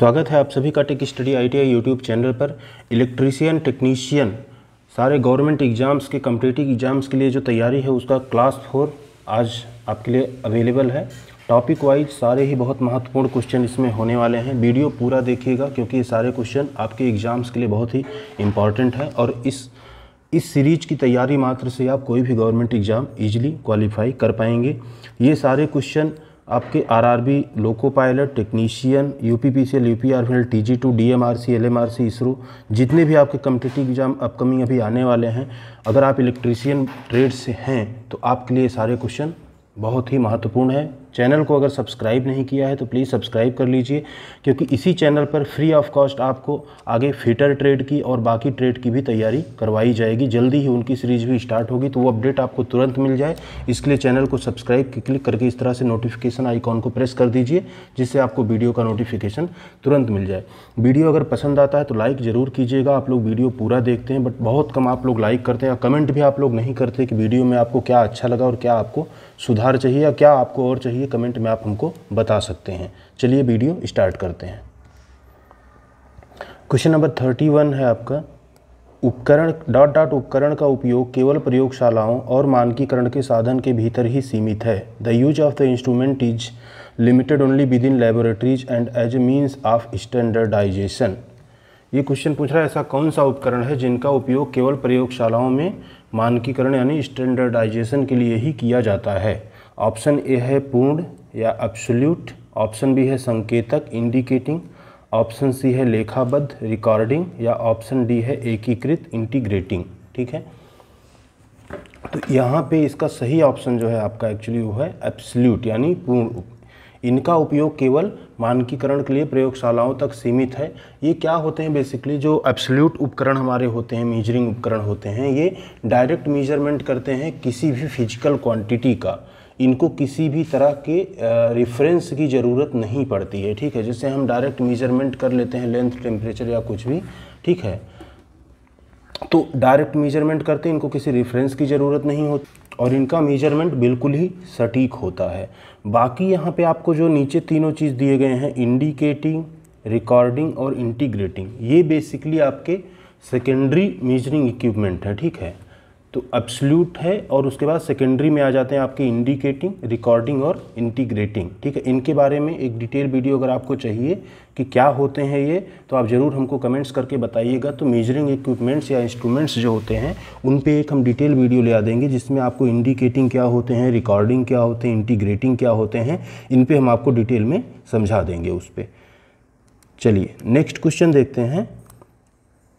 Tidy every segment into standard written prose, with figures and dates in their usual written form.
स्वागत है आप सभी का tech study ITI YouTube channel पर। इलेक्ट्रीशियन टेक्नीशियन सारे गवर्नमेंट एग्ज़ाम्स के कॉम्पिटिटिव एग्ज़ाम्स के लिए जो तैयारी है उसका क्लास 4 आज आपके लिए अवेलेबल है। टॉपिक वाइज सारे ही बहुत महत्वपूर्ण क्वेश्चन इसमें होने वाले हैं। वीडियो पूरा देखिएगा क्योंकि ये सारे क्वेश्चन आपके एग्ज़ाम्स के लिए बहुत ही इम्पॉर्टेंट है और इस सीरीज की तैयारी मात्र से आप कोई भी गवर्नमेंट एग्ज़ाम ईजिली क्वालिफाई कर पाएंगे। ये सारे क्वेश्चन आपके RRB, loco pilot, technician, UPPCL, UPRFL, TG2, DMRC, LMRC, ISRO, जितने भी आपके कॉम्पिटिटिव एग्जाम अपकमिंग अभी आने वाले हैं, अगर आप इलेक्ट्रीशियन ट्रेड से हैं तो आपके लिए सारे क्वेश्चन बहुत ही महत्वपूर्ण है। चैनल को अगर सब्सक्राइब नहीं किया है तो प्लीज़ सब्सक्राइब कर लीजिए क्योंकि इसी चैनल पर फ्री ऑफ कॉस्ट आपको आगे फिटर ट्रेड की और बाकी ट्रेड की भी तैयारी करवाई जाएगी। जल्दी ही उनकी सीरीज भी स्टार्ट होगी तो वो अपडेट आपको तुरंत मिल जाए। इसके लिए चैनल को सब्सक्राइब क्लिक करके इस तरह से नोटिफिकेशन आइकॉन को प्रेस कर दीजिए जिससे आपको वीडियो का नोटिफिकेशन तुरंत मिल जाए। वीडियो अगर पसंद आता है तो लाइक ज़रूर कीजिएगा। आप लोग वीडियो पूरा देखते हैं बट बहुत कम आप लोग लाइक करते हैं। कमेंट भी आप लोग नहीं करते कि वीडियो में आपको क्या अच्छा लगा और क्या आपको सुधार चाहिए या क्या आपको और चाहिए। कमेंट में आप हमको बता सकते हैं। चलिए वीडियो स्टार्ट करते हैं। क्वेश्चन नंबर 31 है आपका, उपकरण उपकरण का उपयोग केवल प्रयोगशालाओं और मानकीकरण के साधन के भीतर ही सीमित है। The use of the instrument is limited only within laboratories and as a means of standardisation. ये क्वेश्चन पूछ रहा है ऐसा कौन सा उपकरण है जिनका उपयोग केवल प्रयोगशालाओं में मानकीकरण यानी स्टैंडर्डाइजेशन के लिए ही किया जाता है। ऑप्शन ए है पूर्ण या एब्सोल्यूट, ऑप्शन बी है संकेतक इंडिकेटिंग, ऑप्शन सी है लेखाबद्ध रिकॉर्डिंग या ऑप्शन डी है एकीकृत इंटीग्रेटिंग। ठीक है, तो यहाँ पे इसका सही ऑप्शन जो है आपका एक्चुअली वो है एब्सोल्यूट यानी पूर्ण। इनका उपयोग केवल मानकीकरण के लिए प्रयोगशालाओं तक सीमित है। ये क्या होते हैं बेसिकली, जो एब्सोल्यूट उपकरण हमारे होते हैं, मेजरिंग उपकरण होते हैं, ये डायरेक्ट मेजरमेंट करते हैं किसी भी फिजिकल क्वांटिटी का। इनको किसी भी तरह के रेफरेंस की ज़रूरत नहीं पड़ती है। ठीक है, जैसे हम डायरेक्ट मेजरमेंट कर लेते हैं लेंथ, टेम्परेचर या कुछ भी। ठीक है, तो डायरेक्ट मेजरमेंट करते हैं, इनको किसी रेफरेंस की ज़रूरत नहीं होती और इनका मेजरमेंट बिल्कुल ही सटीक होता है। बाकी यहाँ पे आपको जो नीचे तीनों चीज़ दिए गए हैं, इंडिकेटिंग, रिकॉर्डिंग और इंटीग्रेटिंग, ये बेसिकली आपके सेकेंडरी मेजरिंग इक्विपमेंट है। ठीक है, तो एब्सोल्यूट है और उसके बाद सेकेंडरी में आ जाते हैं आपके इंडिकेटिंग, रिकॉर्डिंग और इंटीग्रेटिंग। ठीक है, इनके बारे में एक डिटेल वीडियो अगर आपको चाहिए कि क्या होते हैं ये, तो आप ज़रूर हमको कमेंट्स करके बताइएगा। तो मेजरिंग इक्विपमेंट्स या इंस्ट्रूमेंट्स जो होते हैं उन पे एक हम डिटेल वीडियो ले आ देंगे जिसमें आपको इंडिकेटिंग क्या होते हैं, रिकॉर्डिंग क्या होते हैं, इंटीग्रेटिंग क्या होते हैं, इन पर हम आपको डिटेल में समझा देंगे उस पर। चलिए नेक्स्ट क्वेश्चन देखते हैं।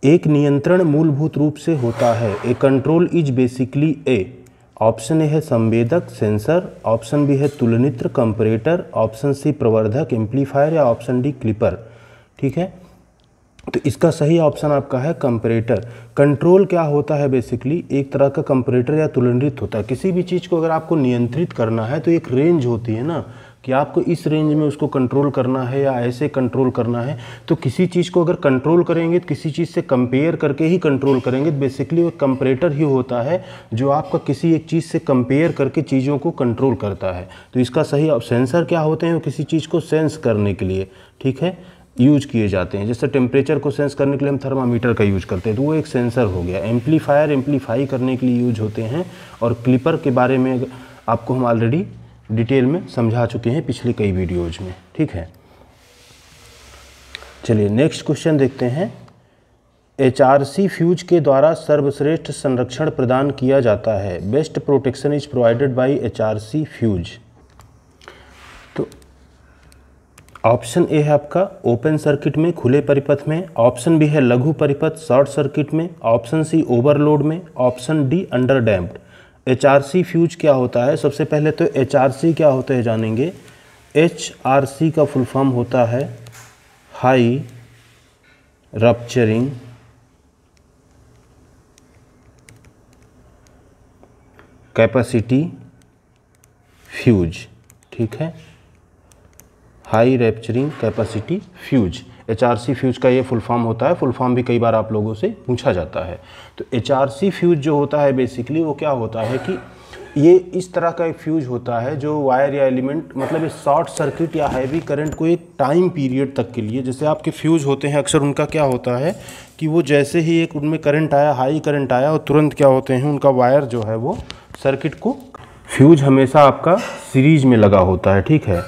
एक नियंत्रण मूलभूत रूप से होता है। A control is basically A. Option A है संवेदक सेंसर, ऑप्शन बी है तुलनित्र कंपैरेटर, ऑप्शन सी प्रवर्धक एम्पलीफायर या ऑप्शन डी क्लिपर। ठीक है, तो इसका सही ऑप्शन आपका है कंपैरेटर। कंट्रोल क्या होता है बेसिकली, एक तरह का कंपैरेटर या तुलनित्र होता है। किसी भी चीज़ को अगर आपको नियंत्रित करना है तो एक रेंज होती है ना, कि आपको इस रेंज में उसको कंट्रोल करना है या ऐसे कंट्रोल करना है। तो किसी चीज़ को अगर कंट्रोल करेंगे तो किसी चीज़ से कंपेयर करके ही कंट्रोल करेंगे। बेसिकली वो कंपैरेटर ही होता है जो आपका किसी एक चीज़ से कंपेयर करके चीज़ों को कंट्रोल करता है। तो इसका सही सेंसर क्या होते हैं, वो किसी चीज़ को सेंस करने के लिए, ठीक है, यूज किए जाते हैं। जैसे टेम्परेचर को सेंस करने के लिए हम थर्मामीटर का यूज करते हैं, तो वो एक सेंसर हो गया। एम्पलीफायर एम्पलीफाई करने के लिए यूज होते हैं और क्लिपर के बारे में आपको हम ऑलरेडी डिटेल में समझा चुके हैं पिछले कई वीडियोज में। ठीक है, चलिए नेक्स्ट क्वेश्चन देखते हैं। HRC फ्यूज के द्वारा सर्वश्रेष्ठ संरक्षण प्रदान किया जाता है। Best protection is provided by HRC fuse. तो ऑप्शन ए है आपका ओपन सर्किट में, खुले परिपथ में, ऑप्शन बी है लघु परिपथ शॉर्ट सर्किट में, ऑप्शन सी ओवरलोड में, option D under damped. HRC fuse क्या होता है, सबसे पहले तो HRC क्या होता है जानेंगे। HRC का फुल फॉर्म होता है हाई रप्चरिंग कैपेसिटी फ्यूज। ठीक है, high rapturing capacity fuse, HRC fuse का ये फुल फॉर्म होता है। फुल फॉर्म भी कई बार आप लोगों से पूछा जाता है। तो HRC फ्यूज जो होता है बेसिकली वो क्या होता है कि ये इस तरह का एक फ्यूज होता है जो वायर या एलिमेंट मतलब शॉर्ट सर्किट या हैवी करंट को एक टाइम पीरियड तक के लिए, जैसे आपके फ्यूज होते हैं अक्सर उनका क्या होता है कि वो जैसे ही एक उनमें करंट आया, हाई करंट आया, और तुरंत क्या होते हैं उनका वायर जो है वो सर्किट को, फ्यूज हमेशा आपका सीरीज में लगा होता है, ठीक है,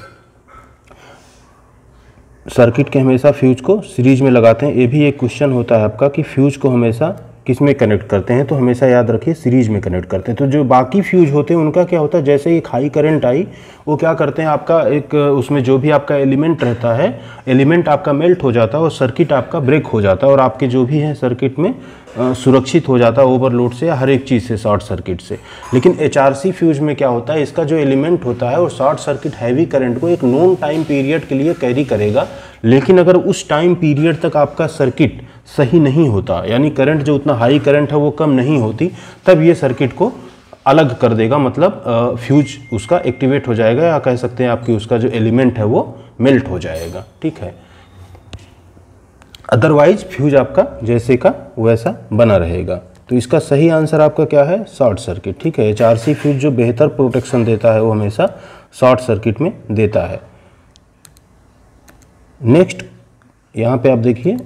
सर्किट के हमेशा फ्यूज को सीरीज में लगाते हैं। ये भी एक क्वेश्चन होता है आपका कि फ्यूज को हमेशा किस में कनेक्ट करते हैं, तो हमेशा याद रखिए सीरीज में कनेक्ट करते हैं। तो जो बाकी फ्यूज होते हैं उनका क्या होता है, जैसे एक हाई करंट आई वो क्या करते हैं, आपका एक उसमें जो भी आपका एलिमेंट रहता है, एलिमेंट आपका मेल्ट हो जाता है और सर्किट आपका ब्रेक हो जाता है और आपके जो भी है सर्किट में सुरक्षित हो जाता है ओवरलोड से या हर एक चीज़ से, शॉर्ट सर्किट से। लेकिन HRC फ्यूज में क्या होता है, इसका जो एलिमेंट होता है वो शॉर्ट सर्किट हैवी करंट को एक नोन टाइम पीरियड के लिए कैरी करेगा, लेकिन अगर उस टाइम पीरियड तक आपका सर्किट सही नहीं होता, यानी करंट जो उतना हाई करंट है वो कम नहीं होती, तब ये सर्किट को अलग कर देगा, मतलब फ्यूज उसका एक्टिवेट हो जाएगा, या कह सकते हैं आपकी उसका जो एलिमेंट है वो मेल्ट हो जाएगा, ठीक है। अदरवाइज फ्यूज आपका जैसे का वैसा बना रहेगा। तो इसका सही आंसर आपका क्या है, शॉर्ट सर्किट, ठीक है। HRC फ्यूज जो बेहतर प्रोटेक्शन देता है वो हमेशा शॉर्ट सर्किट में देता है। नेक्स्ट यहाँ पे आप देखिए,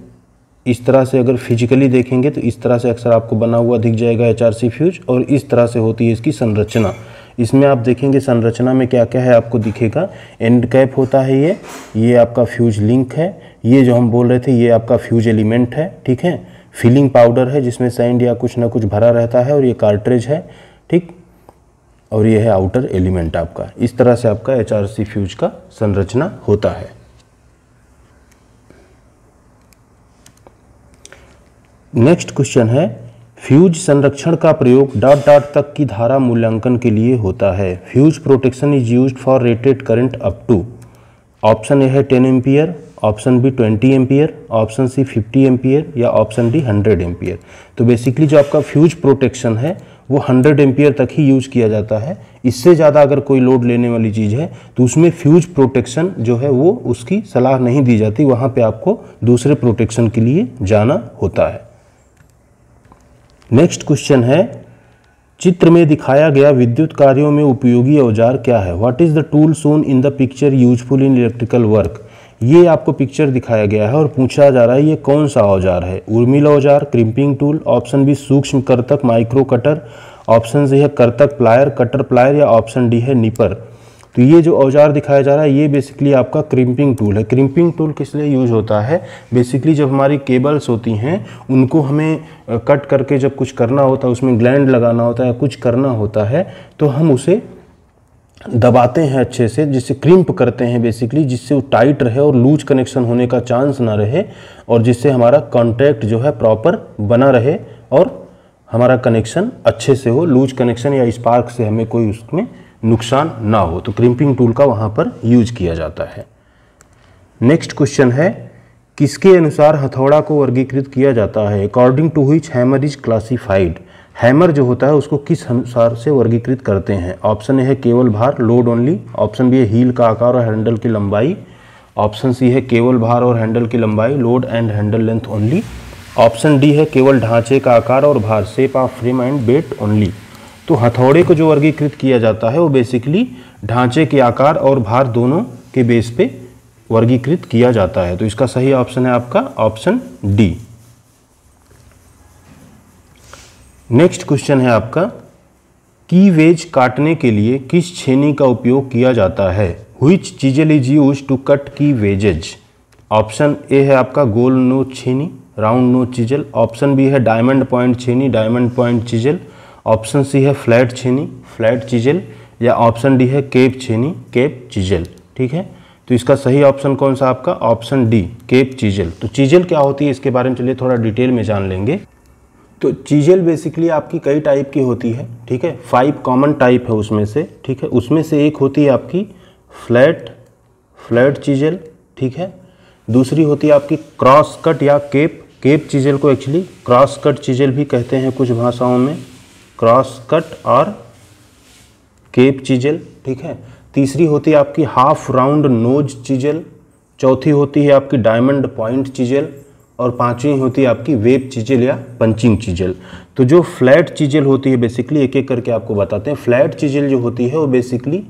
इस तरह से अगर फिजिकली देखेंगे तो इस तरह से अक्सर आपको बना हुआ दिख जाएगा HRC फ्यूज, और इस तरह से होती है इसकी संरचना। इसमें आप देखेंगे संरचना में क्या क्या है आपको दिखेगा, एंड कैप होता है ये आपका फ्यूज लिंक है, ये जो हम बोल रहे थे ये आपका फ्यूज एलिमेंट है, ठीक है। फिलिंग पाउडर है जिसमें सैंड या कुछ ना कुछ भरा रहता है, और ये कार्ट्रिज है, ठीक, और ये है आउटर एलिमेंट आपका। इस तरह से आपका HRC फ्यूज का संरचना होता है। नेक्स्ट क्वेश्चन है, फ्यूज संरक्षण का प्रयोग डॉट डॉट तक की धारा मूल्यांकन के लिए होता है। Fuse protection is used for rated current up to, option A है 10 ampere, option B 20 ampere, option C 50 ampere, या ऑप्शन डी 100 एम्पियर। तो बेसिकली जो आपका फ्यूज प्रोटेक्शन है वो 100 एम्पियर तक ही यूज किया जाता है। इससे ज़्यादा अगर कोई लोड लेने वाली चीज़ है तो उसमें फ्यूज प्रोटेक्शन जो है वो उसकी सलाह नहीं दी जाती, वहाँ पे आपको दूसरे प्रोटेक्शन के लिए जाना होता है। नेक्स्ट क्वेश्चन है, चित्र में दिखाया गया विद्युत कार्यों में उपयोगी औजार क्या है। What is the tool shown in the picture useful in electrical work. ये आपको पिक्चर दिखाया गया है और पूछा जा रहा है ये कौन सा औजार है। उर्मिल औजार, क्रिम्पिंग टूल, ऑप्शन बी सूक्ष्म कर्तक माइक्रो कटर, ऑप्शन सी है कर्तक प्लायर कटर प्लायर, या ऑप्शन डी है निपर। तो ये जो औजार दिखाया जा रहा है ये बेसिकली आपका क्रिम्पिंग टूल है। क्रिम्पिंग टूल किस लिए यूज होता है, बेसिकली जब हमारी केबल्स होती हैं उनको हमें कट करके जब कुछ करना होता है, उसमें ग्लैंड लगाना होता है या कुछ करना होता है, तो हम उसे दबाते हैं अच्छे से, जिससे क्रिम्प करते हैं बेसिकली, जिससे वो टाइट रहे और लूज कनेक्शन होने का चांस ना रहे, और जिससे हमारा कॉन्टैक्ट जो है प्रॉपर बना रहे और हमारा कनेक्शन अच्छे से हो, लूज कनेक्शन या स्पार्क से हमें कोई उसमें नुकसान ना हो। तो क्रिम्पिंग टूल का वहाँ पर यूज किया जाता है। नेक्स्ट क्वेश्चन है, किसके अनुसार हथौड़ा को वर्गीकृत किया जाता है। According to which hammer is classified. Hammer जो होता है उसको किस अनुसार से वर्गीकृत करते हैं। ऑप्शन ए है केवल भार लोड ओनली, ऑप्शन बी है हील का आकार और हैंडल की लंबाई, ऑप्शन सी है केवल भार और हैंडल की लंबाई load and handle length only, option D है केवल ढांचे का आकार और भार shape of frame and weight only. तो हथौड़े को जो वर्गीकृत किया जाता है वो बेसिकली ढांचे के आकार और भार दोनों के बेस पे वर्गीकृत किया जाता है। तो इसका सही ऑप्शन है आपका ऑप्शन डी। नेक्स्ट क्वेश्चन है आपका, की वेज काटने के लिए किस छेनी का उपयोग किया जाता है। Which chisel is use to cut की वेजेज। ऑप्शन ए है आपका गोल नोच छेनी round notch chisel, option B है डायमंड पॉइंट छेनी diamond point chisel, option C है फ्लैट छेनी फ्लैट चिजल, या ऑप्शन डी है केप छेनी केप चिजल। ठीक है, तो इसका सही ऑप्शन कौन सा आपका ऑप्शन डी केप चिजल। तो चिजल क्या होती है इसके बारे में चलिए थोड़ा डिटेल में जान लेंगे। तो चिजल बेसिकली आपकी कई टाइप की होती है, ठीक है, 5 कॉमन टाइप है उसमें से, ठीक है। उसमें से एक होती है आपकी फ्लैट चिजल, ठीक है। दूसरी होती है आपकी क्रॉस कट या केप चिजल को एक्चुअली क्रॉस कट चिजल भी कहते हैं कुछ भाषाओं में, क्रॉस कट और केप चिजल, ठीक है। तीसरी होती है आपकी हाफ राउंड नोज चिजल, चौथी होती है आपकी डायमंड पॉइंट चिजल, और पांचवी होती है आपकी वेब चीजेल या पंचिंग चीजेल। तो जो फ्लैट चीजेल होती है बेसिकली एक एक करके आपको बताते हैं। फ्लैट चीजेल जो होती है वो बेसिकली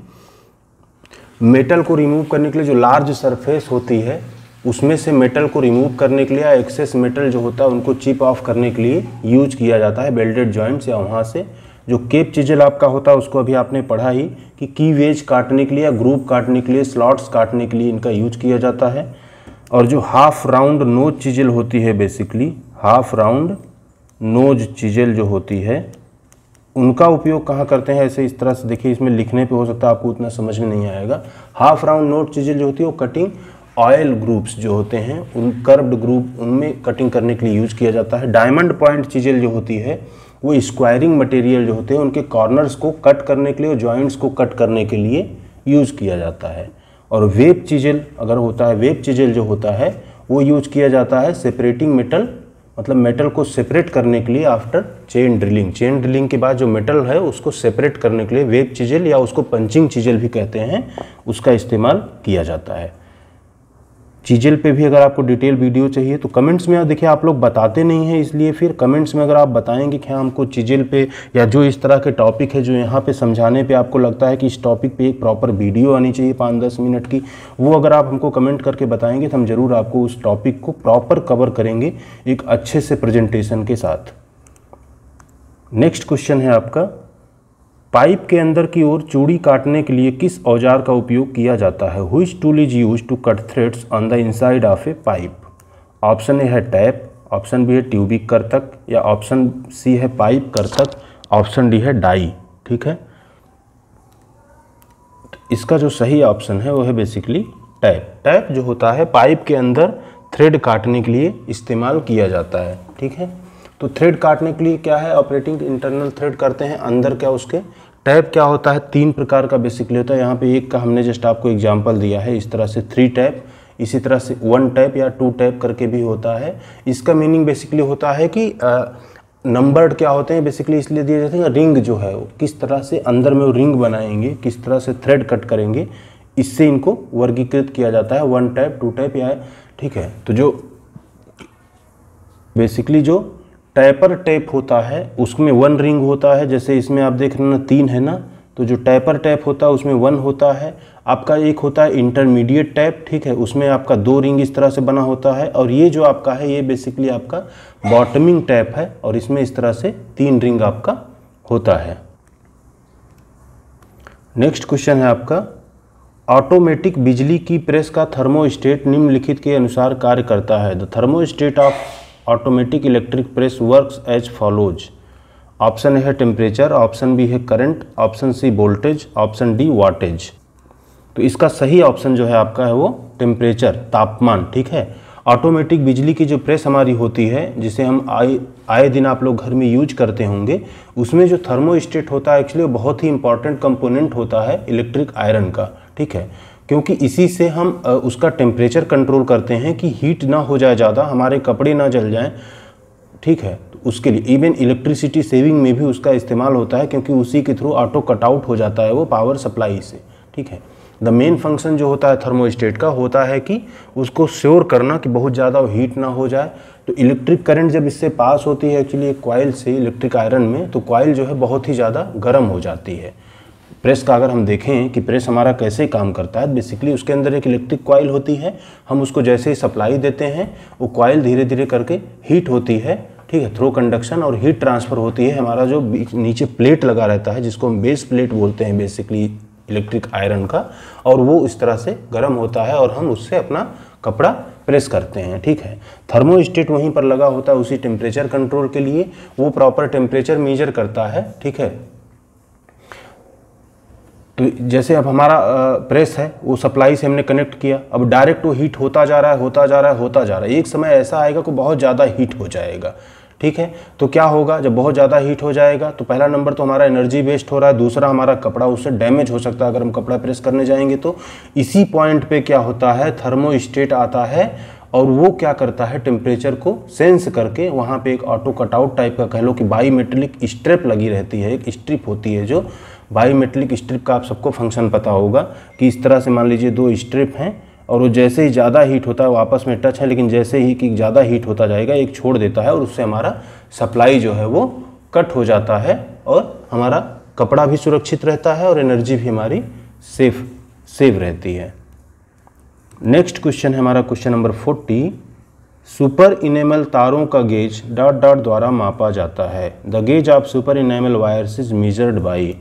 मेटल को रिमूव करने के लिए, जो लार्ज सरफेस होती है उसमें से मेटल को रिमूव करने के लिए या एक्सेस मेटल जो होता है उनको चिप ऑफ करने के लिए यूज किया जाता है बेल्डेड जॉइंट्स या वहाँ से। जो केप चीजेल आपका होता है उसको अभी आपने पढ़ा ही कि की वेज काटने के लिए या ग्रुप काटने के लिए, स्लॉट्स काटने के लिए इनका यूज किया जाता है। और जो हाफ राउंड नोज चीजेल होती है बेसिकली, हाफ राउंड नोज चीजेल जो होती है उनका उपयोग कहाँ करते हैं, ऐसे इस तरह से देखिए, इसमें लिखने पे हो सकता है आपको उतना समझ में नहीं आएगा। हाफ राउंड नोज चीजेल जो होती है वो कटिंग ऑयल ग्रुप्स जो होते हैं उन कर्व्ड ग्रुप उनमें कटिंग करने के लिए यूज किया जाता है। डायमंड पॉइंट चीजेल जो होती है वो स्क्वायरिंग मटेरियल जो होते हैं उनके कॉर्नर्स को कट करने के लिए और जॉइंट्स को कट करने के लिए यूज किया जाता है। और वेब चीजेल अगर होता है, वेब चीजेल जो होता है वो यूज किया जाता है सेपरेटिंग मेटल, मतलब मेटल को सेपरेट करने के लिए after chain drilling. Chain drilling के बाद जो मेटल है उसको सेपरेट करने के लिए वेब चीजेल या उसको पंचिंग चीजेल भी कहते हैं, उसका इस्तेमाल किया जाता है। चीजेल पे भी अगर आपको डिटेल वीडियो चाहिए तो कमेंट्स में, देखिए आप लोग बताते नहीं हैं, इसलिए फिर कमेंट्स में अगर आप बताएंगे कि हाँ हमको चीजेल पे या जो इस तरह के टॉपिक है जो यहाँ पे समझाने पे आपको लगता है कि इस टॉपिक पे एक प्रॉपर वीडियो आनी चाहिए 5-10 मिनट की, वो अगर आप हमको कमेंट करके बताएंगे तो हम ज़रूर आपको उस टॉपिक को प्रॉपर कवर करेंगे एक अच्छे से प्रेजेंटेशन के साथ। नेक्स्ट क्वेश्चन है आपका, पाइप के अंदर की ओर चूड़ी काटने के लिए किस औजार का उपयोग किया जाता है? Which tool is used to cut threads on the inside of a pipe? Option A है टैप, ऑप्शन बी है ट्यूबिक कर्तक, या ऑप्शन सी है पाइप कर्तक, ऑप्शन डी है डाई। ठीक है, तो इसका जो सही ऑप्शन है वो है बेसिकली टैप। टैप जो होता है पाइप के अंदर थ्रेड काटने के लिए इस्तेमाल किया जाता है। ठीक है, तो थ्रेड काटने के लिए क्या है, ऑपरेटिंग इंटरनल थ्रेड करते हैं अंदर, क्या उसके टैप क्या होता है, 3 प्रकार का बेसिकली होता है। यहाँ पे एक का हमने जस्ट आपको एग्जांपल दिया है, इस तरह से 3 टैप, इसी तरह से 1 टैप या 2 टैप करके भी होता है। इसका मीनिंग बेसिकली होता है कि नंबर्ड क्या होते हैं बेसिकली इसलिए दिए जाते हैं, रिंग जो है वो किस तरह से अंदर में वो रिंग बनाएंगे, किस तरह से थ्रेड कट करेंगे, इससे इनको वर्गीकृत किया जाता है 1 टैप 2 टैप या। ठीक है, तो जो बेसिकली जो टैपर टैप होता है उसमें 1 रिंग होता है, जैसे इसमें आप देख रहे हैं ना 3 है ना, तो जो टैपर टैप होता है उसमें 1 होता है आपका। एक होता है इंटरमीडिएट टैप, ठीक है, उसमें आपका 2 रिंग इस तरह से बना होता है। और ये जो आपका है ये बेसिकली आपका बॉटमिंग टैप है और इसमें इस तरह से 3 रिंग आपका होता है। नेक्स्ट क्वेश्चन है आपका, ऑटोमेटिक बिजली की प्रेस का थर्मोस्टेट निम्नलिखित के अनुसार कार्य करता है। The thermostat of automatic electric press works as follows. Option A है टेम्परेचर, ऑप्शन बी है current, option C voltage, option D wattage. तो इसका सही ऑप्शन जो है आपका है वो टेम्परेचर, तापमान। ठीक है, ऑटोमेटिक बिजली की जो प्रेस हमारी होती है जिसे हम आए दिन आप लोग घर में यूज करते होंगे, उसमें जो थर्मोस्टेट होता है एक्चुअली बहुत ही इंपॉर्टेंट कंपोनेंट होता है इलेक्ट्रिक आयरन का। ठीक है, क्योंकि इसी से हम उसका टेम्परेचर कंट्रोल करते हैं कि हीट ना हो जाए ज़्यादा, हमारे कपड़े ना जल जाएं। ठीक है, तो उसके लिए इवन इलेक्ट्रिसिटी सेविंग में भी उसका इस्तेमाल होता है क्योंकि उसी के थ्रू ऑटो कटआउट हो जाता है वो पावर सप्लाई से। ठीक है, द मेन फंक्शन जो होता है थर्मोस्टेट का होता है कि उसको श्योर करना कि बहुत ज़्यादा हीट ना हो जाए। तो इलेक्ट्रिक करंट जब इससे पास होती है एक्चुअली एक कॉइल से इलेक्ट्रिक आयरन में, तो कॉइल जो है बहुत ही ज़्यादा गर्म हो जाती है। प्रेस का अगर हम देखें कि प्रेस हमारा कैसे काम करता है, बेसिकली उसके अंदर एक इलेक्ट्रिक कॉइल होती है, हम उसको जैसे ही सप्लाई देते हैं वो कॉइल धीरे धीरे करके हीट होती है। ठीक है, थ्रो कंडक्शन और हीट ट्रांसफ़र होती है। हमारा जो नीचे प्लेट लगा रहता है जिसको हम बेस प्लेट बोलते हैं बेसिकली इलेक्ट्रिक आयरन का, और वो इस तरह से गर्म होता है और हम उससे अपना कपड़ा प्रेस करते हैं। ठीक है, थर्मोस्टेट वहीं पर लगा होता है उसी टेम्परेचर कंट्रोल के लिए, वो प्रॉपर टेम्परेचर मेजर करता है। ठीक है, तो जैसे अब हमारा प्रेस है वो सप्लाई से हमने कनेक्ट किया, अब डायरेक्ट वो हीट होता जा रहा है होता जा रहा है होता जा रहा है, एक समय ऐसा आएगा कि बहुत ज़्यादा हीट हो जाएगा। ठीक है, तो क्या होगा जब बहुत ज़्यादा हीट हो जाएगा तो पहला नंबर तो हमारा एनर्जी वेस्ट हो रहा है, दूसरा हमारा कपड़ा उससे डैमेज हो सकता है अगर हम कपड़ा प्रेस करने जाएंगे तो। इसी पॉइंट पे क्या होता है, थर्मोस्टेट आता है और वो क्या करता है टेम्परेचर को सेंस करके वहाँ पे एक ऑटो कटआउट टाइप का कह लो कि बाईमेटलिक स्ट्रिप लगी रहती है, एक स्ट्रिप होती है जो बाईमेटलिक स्ट्रिप का आप सबको फंक्शन पता होगा कि इस तरह से मान लीजिए 2 स्ट्रिप हैं और वो जैसे ही ज़्यादा हीट होता है, वो आपस में टच है, लेकिन जैसे ही कि ज़्यादा हीट होता जाएगा एक छोड़ देता है और उससे हमारा सप्लाई जो है वो कट हो जाता है और हमारा कपड़ा भी सुरक्षित रहता है और एनर्जी भी हमारी सेव रहती है। नेक्स्ट क्वेश्चन है हमारा क्वेश्चन नंबर 40। सुपर इनेमल तारों का गेज डॉट डॉट द्वारा मापा जाता है। The gauge of super enamel wires is measured by.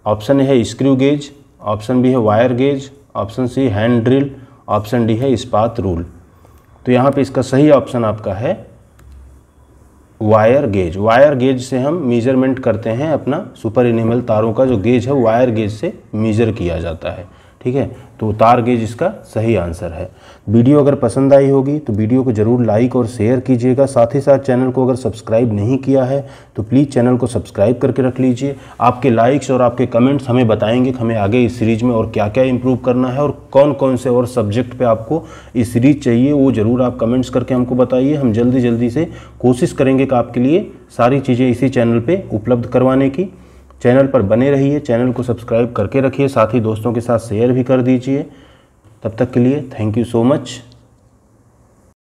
Option A है स्क्रू गेज, ऑप्शन बी है wire gauge, option C hand drill, option D है इस्पात रूल। तो यहाँ पे इसका सही ऑप्शन आपका है वायर गेज। वायर गेज से हम मेजरमेंट करते हैं अपना सुपर इनेमल तारों का जो गेज है वायर गेज से मेजर किया जाता है। ठीक है, तो तार गेज इसका सही आंसर है। वीडियो अगर पसंद आई होगी तो वीडियो को ज़रूर लाइक और शेयर कीजिएगा। साथ ही साथ चैनल को अगर सब्सक्राइब नहीं किया है तो प्लीज़ चैनल को सब्सक्राइब करके रख लीजिए। आपके लाइक्स और आपके कमेंट्स हमें बताएंगे कि हमें आगे इस सीरीज़ में और क्या क्या इंप्रूव करना है और कौन कौन से और सब्जेक्ट पे आपको इस सीरीज़ चाहिए, वो ज़रूर आप कमेंट्स करके हमको बताइए। हम जल्दी से कोशिश करेंगे कि आपके लिए सारी चीज़ें इसी चैनल पर उपलब्ध करवाने की। चैनल पर बने रहिए, चैनल को सब्सक्राइब करके रखिए, साथ ही दोस्तों के साथ शेयर भी कर दीजिए। तब तक के लिए थैंक यू सो मच।